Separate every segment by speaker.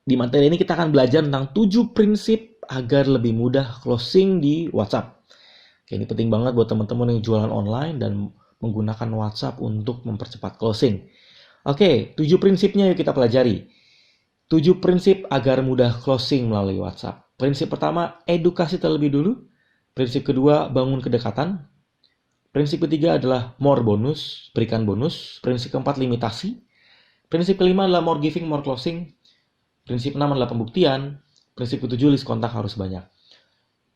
Speaker 1: Di materi ini kita akan belajar tentang 7 prinsip agar lebih mudah closing di WhatsApp. Oke, ini penting banget buat teman-teman yang jualan online dan menggunakan WhatsApp untuk mempercepat closing. Oke, 7 prinsipnya yuk kita pelajari. 7 prinsip agar mudah closing melalui WhatsApp. Prinsip pertama, edukasi terlebih dulu. Prinsip kedua, bangun kedekatan. Prinsip ketiga adalah more bonus, berikan bonus. Prinsip keempat, limitasi. Prinsip kelima adalah more giving, more closing. Prinsip 6 adalah pembuktian. Prinsip ketujuh, list kontak harus banyak.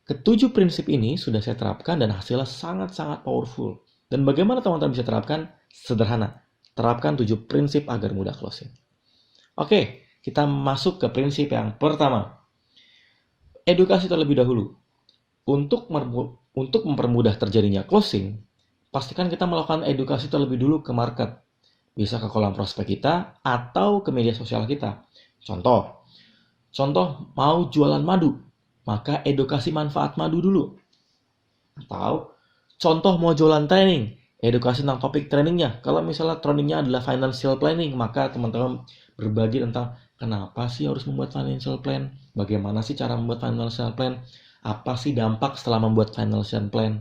Speaker 1: Ketujuh prinsip ini sudah saya terapkan dan hasilnya sangat-sangat powerful. Dan bagaimana teman-teman bisa terapkan? Sederhana. Terapkan 7 prinsip agar mudah closing. Oke, kita masuk ke prinsip yang pertama. Edukasi terlebih dahulu. Untuk mempermudah terjadinya closing, pastikan kita melakukan edukasi terlebih dulu ke market. Bisa ke kolam prospek kita atau ke media sosial kita. Contoh mau jualan madu, maka edukasi manfaat madu dulu. Atau contoh mau jualan training, edukasi tentang topik trainingnya. Kalau misalnya trainingnya adalah financial planning, maka teman-teman berbagi tentang kenapa sih harus membuat financial plan, bagaimana sih cara membuat financial plan, apa sih dampak setelah membuat financial plan,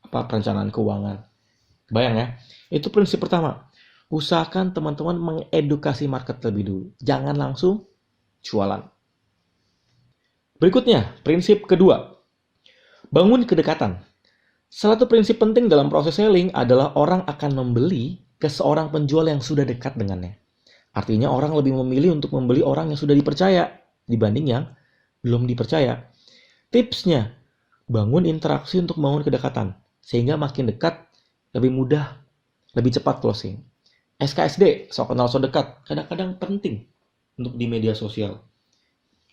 Speaker 1: apa perencanaan keuangan. Bayang ya, itu prinsip pertama. Usahakan teman-teman mengedukasi market lebih dulu. Jangan langsung jualan. Berikutnya, prinsip kedua. Bangun kedekatan. Salah satu prinsip penting dalam proses selling adalah orang akan membeli ke seorang penjual yang sudah dekat dengannya. Artinya orang lebih memilih untuk membeli orang yang sudah dipercaya dibanding yang belum dipercaya. Tipsnya, bangun interaksi untuk membangun kedekatan. Sehingga makin dekat, lebih mudah, lebih cepat closing. SKSD, so kenal so dekat, kadang-kadang penting untuk di media sosial.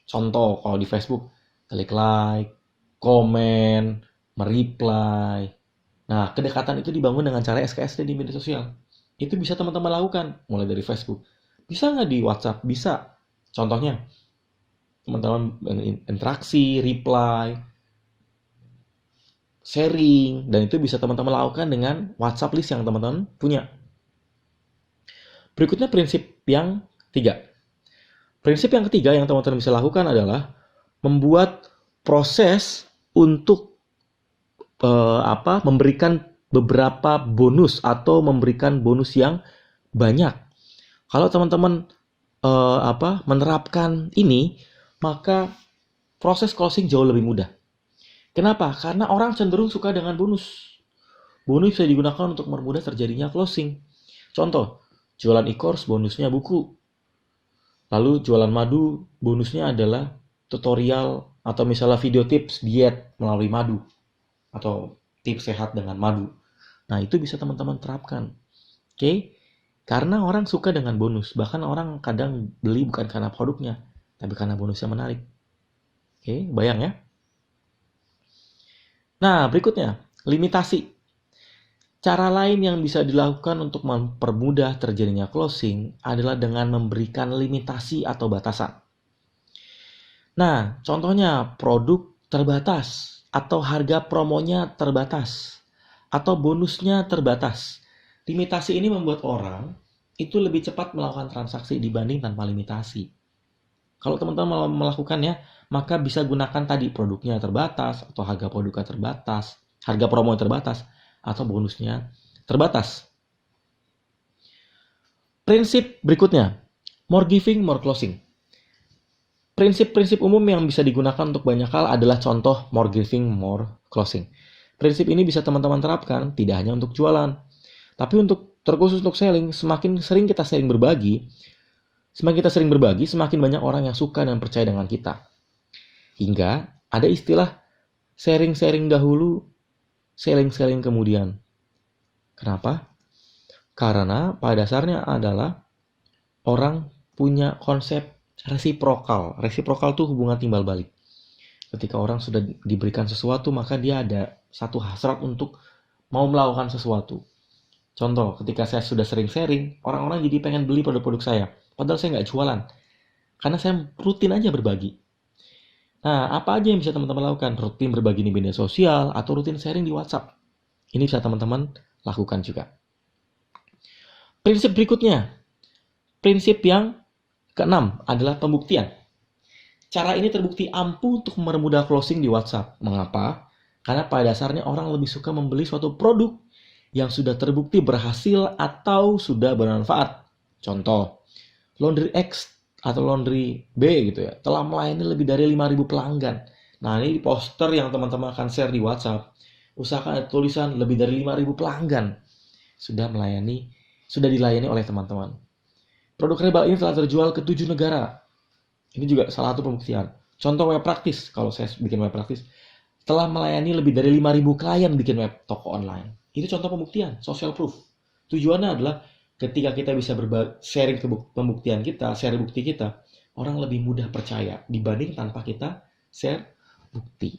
Speaker 1: Contoh, kalau di Facebook, klik like, komen, mereply. Nah, kedekatan itu dibangun dengan cara SKSD di media sosial. Itu bisa teman-teman lakukan, mulai dari Facebook. Bisa nggak di WhatsApp? Bisa. Contohnya, teman-teman interaksi, reply, sharing, dan itu bisa teman-teman lakukan dengan WhatsApp list yang teman-teman punya. Berikutnya prinsip yang ketiga. Prinsip yang ketiga yang teman-teman bisa lakukan adalah membuat proses untuk memberikan beberapa bonus atau memberikan bonus yang banyak. Kalau teman-teman menerapkan ini, maka proses closing jauh lebih mudah. Kenapa? Karena orang cenderung suka dengan bonus. Bonus bisa digunakan untuk mempermudah terjadinya closing. Contoh, jualan e-course bonusnya buku. Lalu jualan madu bonusnya adalah tutorial atau misalnya video tips diet melalui madu. Atau tips sehat dengan madu. Nah, itu bisa teman-teman terapkan. Oke? Karena orang suka dengan bonus. Bahkan orang kadang beli bukan karena produknya, tapi karena bonusnya menarik. Oke, bayang ya? Nah, berikutnya, limitasi. Cara lain yang bisa dilakukan untuk mempermudah terjadinya closing adalah dengan memberikan limitasi atau batasan. Nah, contohnya produk terbatas atau harga promonya terbatas atau bonusnya terbatas. Limitasi ini membuat orang itu lebih cepat melakukan transaksi dibanding tanpa limitasi. Kalau teman-teman melakukannya, maka bisa gunakan tadi produknya terbatas atau harga produknya terbatas, harga promo terbatas, atau bonusnya terbatas. Prinsip berikutnya, more giving, more closing. Prinsip-prinsip umum yang bisa digunakan untuk banyak hal adalah contoh more giving, more closing. Prinsip ini bisa teman-teman terapkan tidak hanya untuk jualan, tapi terkhusus untuk selling. Semakin sering kita sering berbagi, semakin banyak orang yang suka dan percaya dengan kita. Hingga ada istilah sharing-sharing dahulu, selling-selling kemudian. Kenapa? Karena pada dasarnya adalah orang punya konsep resiprokal. Resiprokal itu hubungan timbal balik. Ketika orang sudah diberikan sesuatu, maka dia ada satu hasrat untuk mau melakukan sesuatu. Contoh, ketika saya sudah sering sharing, orang-orang jadi pengen beli produk-produk saya. Padahal saya nggak jualan. Karena saya rutin aja berbagi. Nah, apa aja yang bisa teman-teman lakukan? Rutin berbagi di media sosial atau rutin sharing di WhatsApp. Ini bisa teman-teman lakukan juga. Prinsip berikutnya. Prinsip yang Keenam adalah pembuktian. Cara ini terbukti ampuh untuk mempermudah closing di WhatsApp. Mengapa? Karena pada dasarnya orang lebih suka membeli suatu produk yang sudah terbukti berhasil atau sudah bermanfaat. Contoh, Laundry X atau Laundry B gitu ya, telah melayani lebih dari 5.000 pelanggan. Nah, ini poster yang teman-teman akan share di WhatsApp. Usahakan ada tulisan lebih dari 5.000 pelanggan sudah dilayani oleh teman-teman. Produk herbal ini telah terjual ke 7 negara. Ini juga salah satu pembuktian. Contoh web praktis, kalau saya bikin web praktis, telah melayani lebih dari 5.000 klien bikin web toko online. Itu contoh pembuktian, social proof. Tujuannya adalah ketika kita bisa sharing pembuktian kita, share bukti kita, orang lebih mudah percaya dibanding tanpa kita share bukti.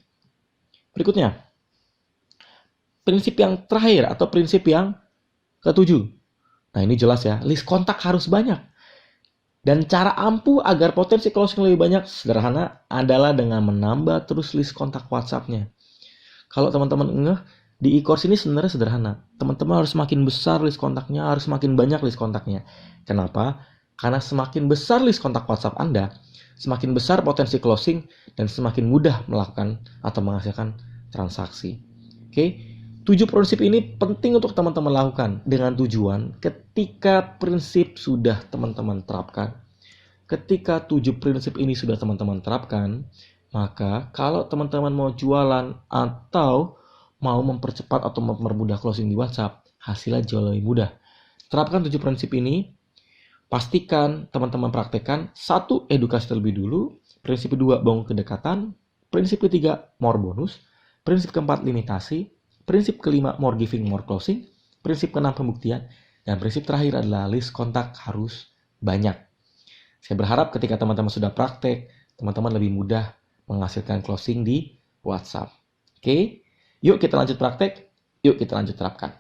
Speaker 1: Berikutnya, prinsip yang terakhir atau prinsip yang ketujuh. Nah, ini jelas ya, list kontak harus banyak. Dan cara ampuh agar potensi closing lebih banyak sederhana adalah dengan menambah terus list kontak WhatsApp-nya. Kalau teman-teman ngeh, di e-course ini sebenarnya sederhana. Teman-teman harus semakin besar list kontaknya, harus semakin banyak list kontaknya. Kenapa? Karena semakin besar list kontak WhatsApp Anda, semakin besar potensi closing dan semakin mudah melakukan atau menghasilkan transaksi. Oke? 7 prinsip ini penting untuk teman-teman lakukan dengan tujuan ketika prinsip sudah teman-teman terapkan. Ketika 7 prinsip ini sudah teman-teman terapkan, maka kalau teman-teman mau jualan atau mau mempercepat atau mempermudah closing di WhatsApp, hasilnya jauh lebih mudah. Terapkan 7 prinsip ini, pastikan teman-teman praktekkan. 1. Edukasi terlebih dulu. Prinsip kedua, bangun kedekatan. Prinsip ketiga, more bonus. Prinsip keempat, limitasi. Prinsip kelima, more giving, more closing. Prinsip keenam, pembuktian. Dan prinsip terakhir adalah list kontak harus banyak. Saya berharap ketika teman-teman sudah praktek, teman-teman lebih mudah menghasilkan closing di WhatsApp. Oke, yuk kita lanjut praktek, yuk kita lanjut terapkan.